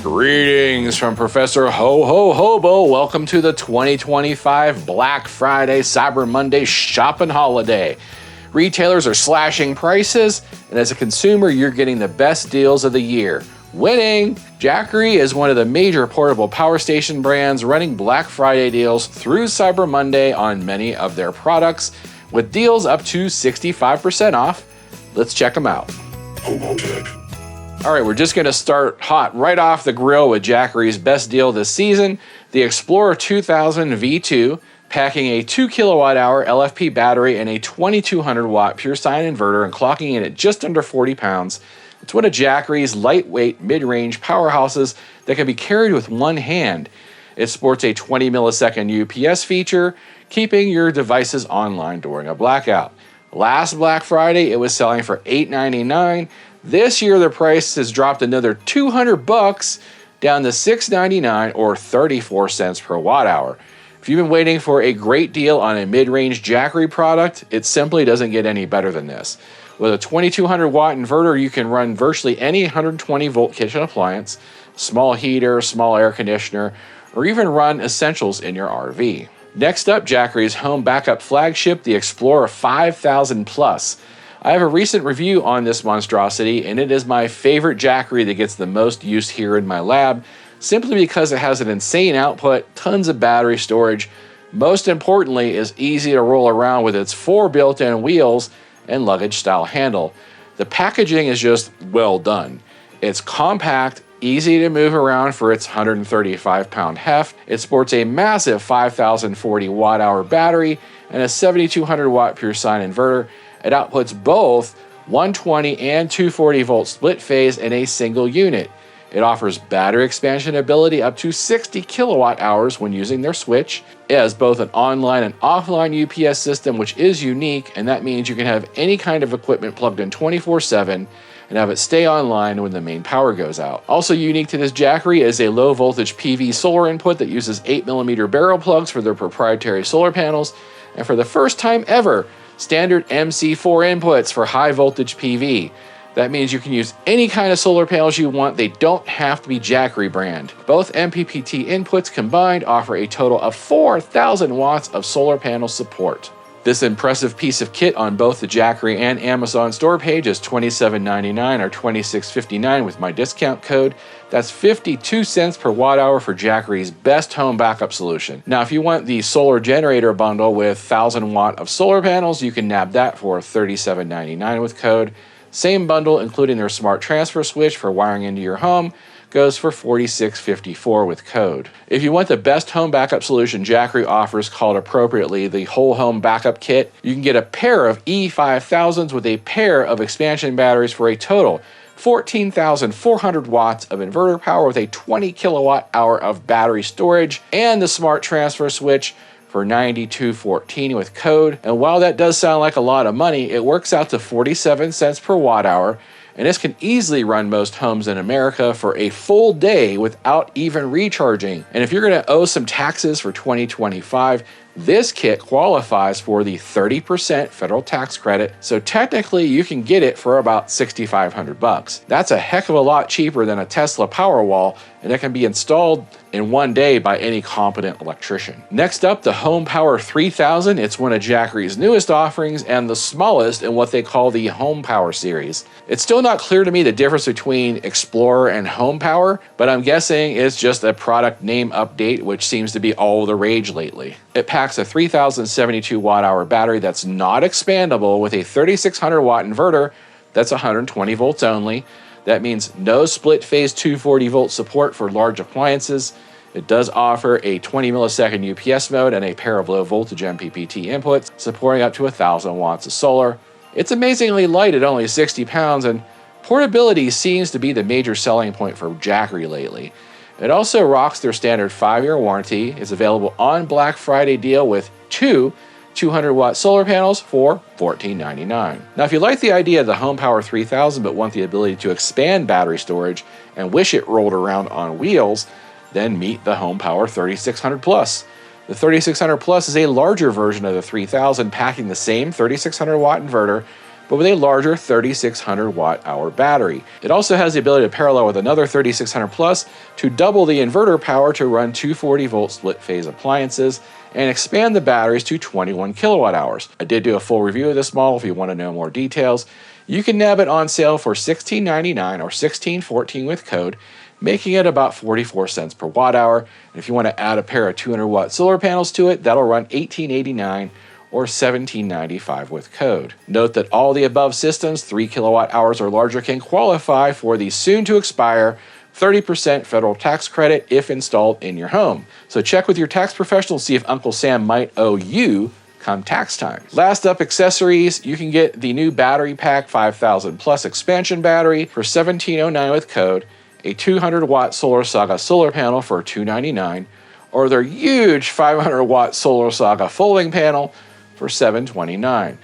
Greetings from Professor Hobo. Welcome to the 2025 Black Friday Cyber Monday shopping holiday. Retailers are slashing prices, and as a consumer, you're getting the best deals of the year. Winning! JACKERY is one of the major portable power station brands running Black Friday deals through Cyber Monday on many of their products, with deals up to 65% off. Let's check them out. HOBOTECH. All right, we're just going to start hot right off the grill with JACKERY's best deal this season, the Explorer 2000 V2, packing a 2 kilowatt hour LFP battery and a 2200 watt pure sine inverter and clocking in at just under 40 pounds. It's one of JACKERY's lightweight mid-range powerhouses that can be carried with one hand. It sports a 20 millisecond UPS feature, keeping your devices online during a blackout. Last Black Friday, it was selling for $8.99. This year, the price has dropped another $200 down to $6.99 or 34 cents per watt hour. If you've been waiting for a great deal on a mid-range JACKERY product, it simply doesn't get any better than this. With a 2200 watt inverter, you can run virtually any 120 volt kitchen appliance, small heater, small air conditioner, or even run essentials in your RV. Next up, JACKERY's home backup flagship, the Explorer 5000 Plus. I have a recent review on this monstrosity, and it is my favorite JACKERY that gets the most use here in my lab, simply because it has an insane output, tons of battery storage, most importantly is easy to roll around with its 4 built-in wheels and luggage-style handle. The packaging is just well done. It's compact, easy to move around for its 135-pound heft. It sports a massive 5040 watt-hour battery and a 7200 watt pure sine inverter. It outputs both 120 and 240 volt split phase in a single unit. It offers battery expansion ability up to 60 kilowatt hours when using their switch. It has both an online and offline UPS system, which is unique, and that means you can have any kind of equipment plugged in 24/7 and have it stay online when the main power goes out. Also unique to this JACKERY is a low voltage PV solar input that uses 8mm barrel plugs for their proprietary solar panels, and for the first time ever, standard MC4 inputs for high voltage PV. That means you can use any kind of solar panels you want. They don't have to be JACKERY brand. Both MPPT inputs combined offer a total of 4,000 watts of solar panel support. This impressive piece of kit on both the JACKERY and Amazon store page is $27.99 or $26.59 with my discount code. That's 52 cents per watt hour for JACKERY's best home backup solution. Now, if you want the solar generator bundle with 1,000 watt of solar panels, you can nab that for $37.99 with code. Same bundle, including their smart transfer switch for wiring into your home, goes for $46.54 with code. If you want the best home backup solution JACKERY offers, called appropriately the Whole Home Backup Kit, you can get a pair of E5000s with a pair of expansion batteries for a total 14,400 watts of inverter power with a 20 kilowatt hour of battery storage, and the smart transfer switch for $92.14 with code. And while that does sound like a lot of money, it works out to 47 cents per watt hour, and this can easily run most homes in America for a full day without even recharging. And if you're going to owe some taxes for 2025, this kit qualifies for the 30% federal tax credit, so technically you can get it for about $6,500. That's a heck of a lot cheaper than a Tesla Powerwall, and it can be installed in one day by any competent electrician. Next up, the Home Power 3000. It's one of JACKERY's newest offerings and the smallest in what they call the Home Power series. It's still not clear to me the difference between Explorer and Home Power, but I'm guessing it's just a product name update, which seems to be all the rage lately. It packs a 3072 watt hour battery that's not expandable with a 3600 watt inverter that's 120 volts only. That means no split phase 240 volt support for large appliances. It does offer a 20 millisecond UPS mode and a pair of low voltage MPPT inputs, supporting up to 1,000 watts of solar. It's amazingly light at only 60 pounds, and portability seems to be the major selling point for JACKERY lately. It also rocks their standard 5-year warranty. It's available on Black Friday deal with 2 200 watt solar panels for $14.99. Now, if you like the idea of the Home Power 3000 but want the ability to expand battery storage and wish it rolled around on wheels, then meet the Home Power 3600 Plus. The 3600 Plus is a larger version of the 3000, packing the same 3600 watt inverter, but with a larger 3600 watt-hour battery. It also has the ability to parallel with another 3600 plus to double the inverter power to run 240-volt split-phase appliances and expand the batteries to 21 kilowatt hours. I did do a full review of this model if you want to know more details. You can nab it on sale for $16.99 or $16.14 with code, making it about 44 cents per watt hour. And if you want to add a pair of 200 watt solar panels to it, that'll run $18.89 or $17.95 with code. Note that all the above systems, 3 kilowatt hours or larger, can qualify for the soon to expire 30% federal tax credit if installed in your home. So check with your tax professional to see if Uncle Sam might owe you come tax time. Last up, accessories. You can get the new battery pack 5000 plus expansion battery for $17.09 with code, a 200 watt Solar Saga solar panel for $2.99, or their huge 500 watt Solar Saga folding panel for $7.29.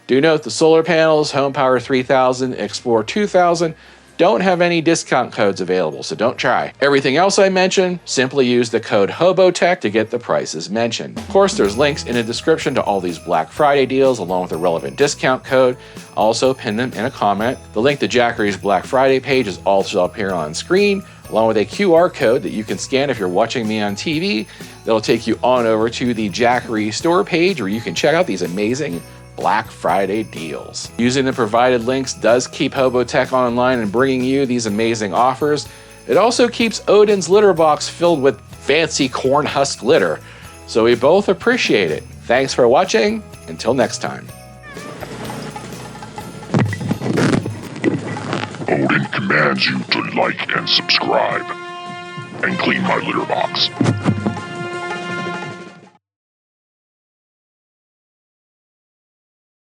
Do note the solar panels, Home Power 3000, Explorer 2000, don't have any discount codes available, so don't try. Everything else I mentioned, simply use the code HOBOTECH to get the prices mentioned. Of course, there's links in the description to all these Black Friday deals along with a relevant discount code. I'll also pin them in a comment. The link to Jackery's Black Friday page is also up here on screen, along with a QR code that you can scan if you're watching me on TV. That'll take you on over to the Jackery store page where you can check out these amazing Black Friday deals. Using the provided links does keep HOBOTECH online and bringing you these amazing offers. It also keeps Odin's litter box filled with fancy corn husk litter, so we both appreciate it. Thanks for watching. Until next time. Odin commands you to like and subscribe, and clean my litter box.